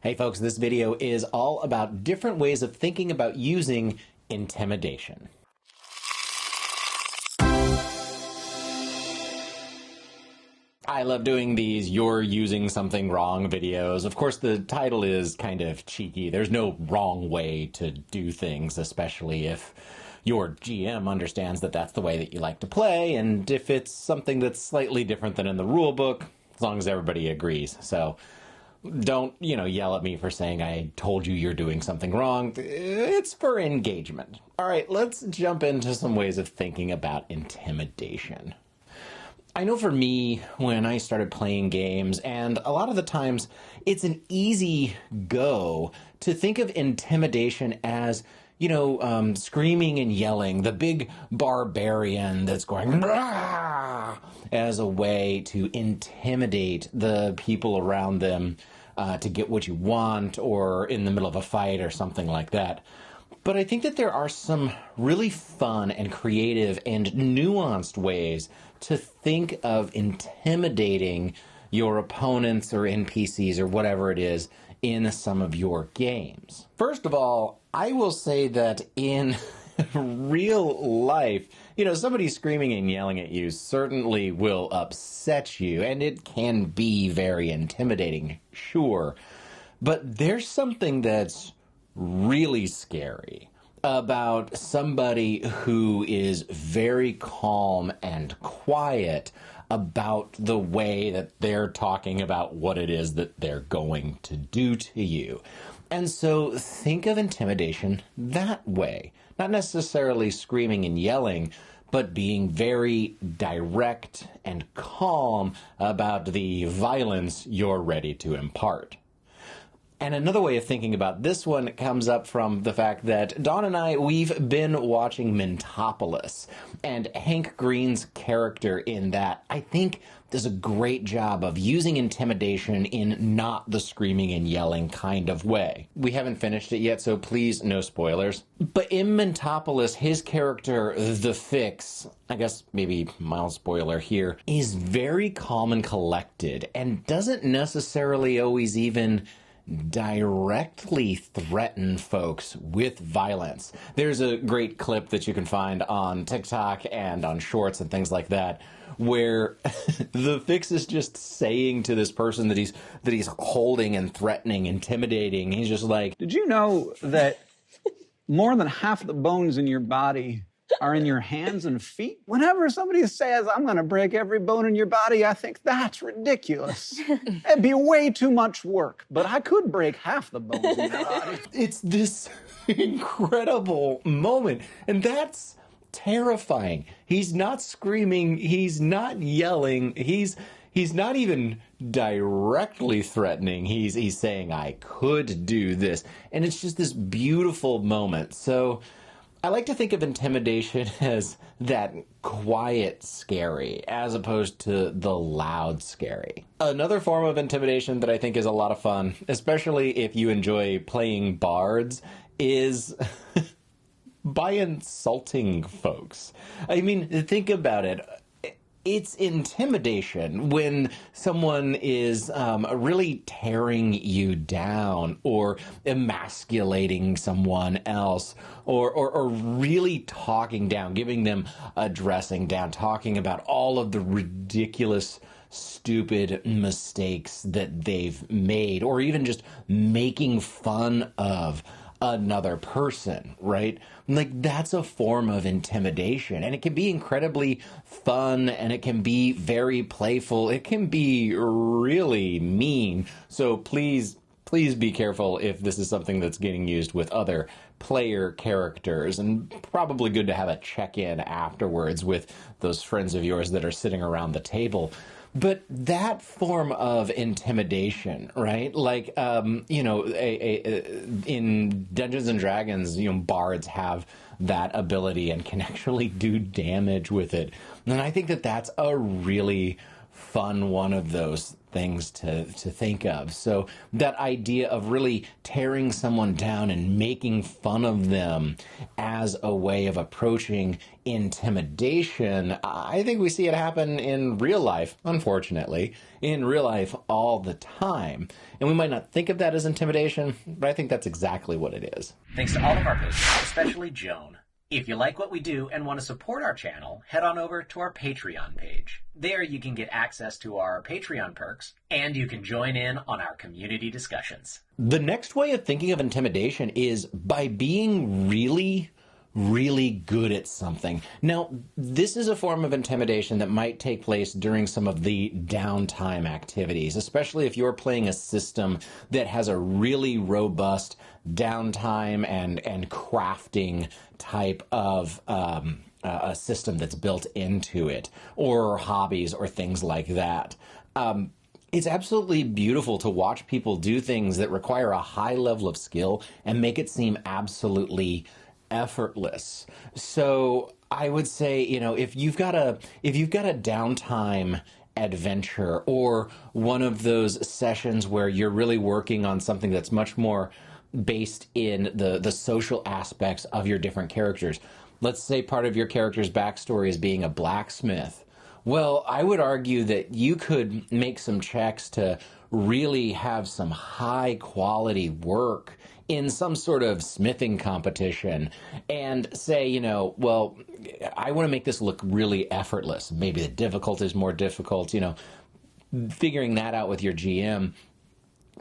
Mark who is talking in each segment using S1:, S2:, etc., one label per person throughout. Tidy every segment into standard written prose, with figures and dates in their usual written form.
S1: Hey folks, this video is all about different ways of thinking about using intimidation. I love doing these "you're using something wrong" videos. Of course, the title is kind of cheeky. There's no wrong way to do things, especially if your GM understands that that's the way that you like to play, and if it's something that's slightly different than in the rule book, as long as everybody agrees. So don't, yell at me for saying I told you you're doing something wrong. It's for engagement. All right, let's jump into some ways of thinking about intimidation. I know for me, when I started playing games, and a lot of the times, it's an easy go to think of intimidation as, screaming and yelling, the big barbarian that's going "Rah!" as a way to intimidate the people around them to get what you want, or in the middle of a fight or something like that. But I think that there are some really fun and creative and nuanced ways to think of intimidating your opponents or NPCs or whatever it is in some of your games. First of all, I will say that in real life, somebody screaming and yelling at you certainly will upset you, and it can be very intimidating, sure. But there's something that's really scary about somebody who is very calm and quiet about the way that they're talking about what it is that they're going to do to you. And so think of intimidation that way. Not necessarily screaming and yelling, but being very direct and calm about the violence you're ready to impart. And another way of thinking about this one comes up from the fact that Dawn and I, we've been watching Mintopolis, and Hank Green's character in that, I think, does a great job of using intimidation in not the screaming and yelling kind of way. We haven't finished it yet, so please, no spoilers. But in Mintopolis, his character, The Fix, I guess maybe mild spoiler here, is very calm and collected, and doesn't necessarily always even directly threaten folks with violence. There's a great clip that you can find on TikTok and on Shorts and things like that, where The Fix is just saying to this person that he's holding and threatening, intimidating. He's just like,
S2: "Did you know that more than half the bones in your body are in your hands and feet? Whenever somebody says, 'I'm going to break every bone in your body,' I think that's ridiculous. It'd be way too much work, but I could break half the bones in your body."
S1: It's this incredible moment, and that's terrifying. He's not screaming, he's not yelling, he's not even directly threatening. He's saying, "I could do this," and it's just this beautiful moment. So I like to think of intimidation as that quiet scary, as opposed to the loud scary. Another form of intimidation that I think is a lot of fun, especially if you enjoy playing bards, is by insulting folks. I mean, think about it. It's intimidation when someone is really tearing you down, or emasculating someone else, or really talking down, giving them a dressing down, talking about all of the ridiculous, stupid mistakes that they've made, or even just making fun of another person, right? Like, that's a form of intimidation, and it can be incredibly fun, and it can be very playful. It can be really mean. So please be careful if this is something that's getting used with other player characters, and probably good to have a check-in afterwards with those friends of yours that are sitting around the table. But that form of intimidation, right? Like, in Dungeons and Dragons, bards have that ability and can actually do damage with it. And I think that that's a really fun one of those things to think of. So that idea of really tearing someone down and making fun of them as a way of approaching intimidation, I think we see it happen in real life, unfortunately, in real life all the time. And we might not think of that as intimidation, but I think that's exactly what it is.
S3: Thanks to all of our patrons, especially Joan. If you like what we do and want to support our channel, head on over to our Patreon page. There you can get access to our Patreon perks, and you can join in on our community discussions.
S1: The next way of thinking of intimidation is by being really good at something. Now, this is a form of intimidation that might take place during some of the downtime activities, especially if you're playing a system that has a really robust downtime and crafting type of a system that's built into it, or hobbies or things like that. It's absolutely beautiful to watch people do things that require a high level of skill and make it seem absolutely effortless. So I would say, if you've got a downtime adventure, or one of those sessions where you're really working on something that's much more based in the social aspects of your different characters. Let's say part of your character's backstory is being a blacksmith. Well, I would argue that you could make some checks to really have some high quality work in some sort of smithing competition and say, well, I want to make this look really effortless. Maybe the difficulty is more difficult, figuring that out with your GM.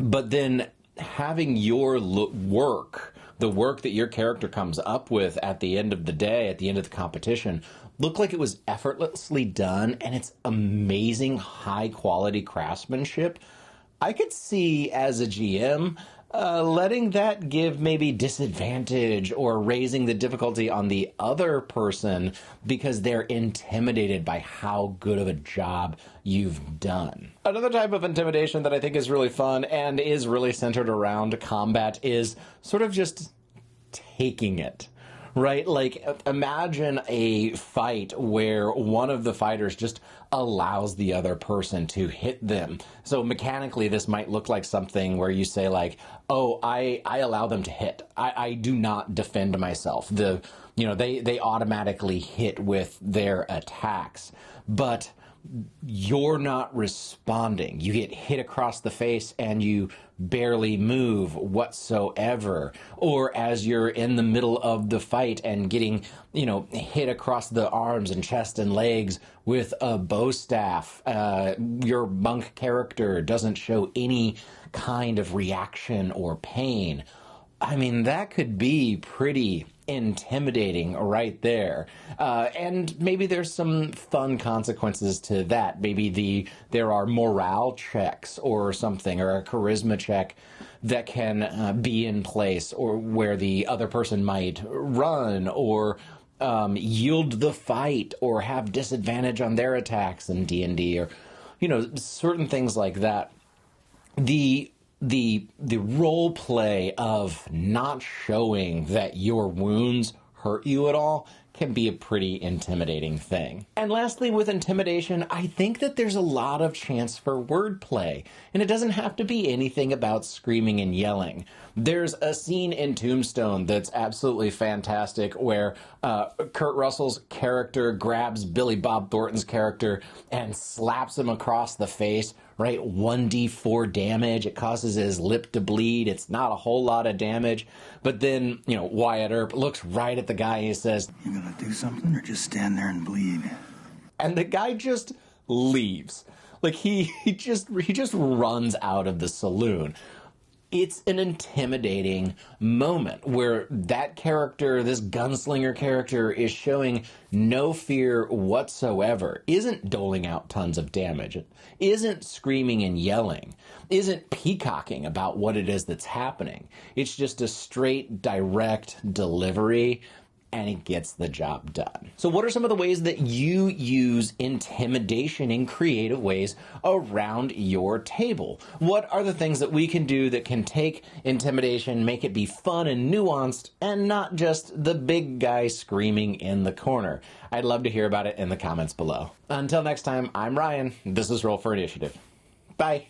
S1: But then having your work, the work that your character comes up with at the end of the day, at the end of the competition, look like it was effortlessly done, and it's amazing high quality craftsmanship. I could see as a GM letting that give maybe disadvantage or raising the difficulty on the other person because they're intimidated by how good of a job you've done. Another type of intimidation that I think is really fun and is really centered around combat is sort of just taking it. Right? Like, imagine a fight where one of the fighters just allows the other person to hit them. So mechanically, this might look like something where you say like, oh, I allow them to hit. I do not defend myself. They automatically hit with their attacks. But you're not responding. You get hit across the face and you barely move whatsoever. Or as you're in the middle of the fight and getting, hit across the arms and chest and legs with a bow staff, your monk character doesn't show any kind of reaction or pain. I mean, that could be pretty intimidating right there. And maybe there's some fun consequences to that. Maybe there are morale checks or something, or a charisma check that can be in place, or where the other person might run or yield the fight or have disadvantage on their attacks in D&D, or, certain things like that. The role play of not showing that your wounds hurt you at all can be a pretty intimidating thing. And lastly, with intimidation, I think that there's a lot of chance for wordplay, and it doesn't have to be anything about screaming and yelling. There's a scene in Tombstone that's absolutely fantastic where Kurt Russell's character grabs Billy Bob Thornton's character and slaps him across the face, right? 1d4 damage. It causes his lip to bleed. It's not a whole lot of damage. But then, Wyatt Earp looks right at the guy and he says,
S4: "You gonna do something or just stand there and bleed?"
S1: And the guy just leaves. Like he just runs out of the saloon. It's an intimidating moment where that character, this gunslinger character, is showing no fear whatsoever, isn't doling out tons of damage, isn't screaming and yelling, isn't peacocking about what it is that's happening. It's just a straight, direct delivery. and it gets the job done. So what are some of the ways that you use intimidation in creative ways around your table? What are the things that we can do that can take intimidation, make it be fun and nuanced, and not just the big guy screaming in the corner? I'd love to hear about it in the comments below. Until next time, I'm Ryan. This is Roll for Initiative. Bye.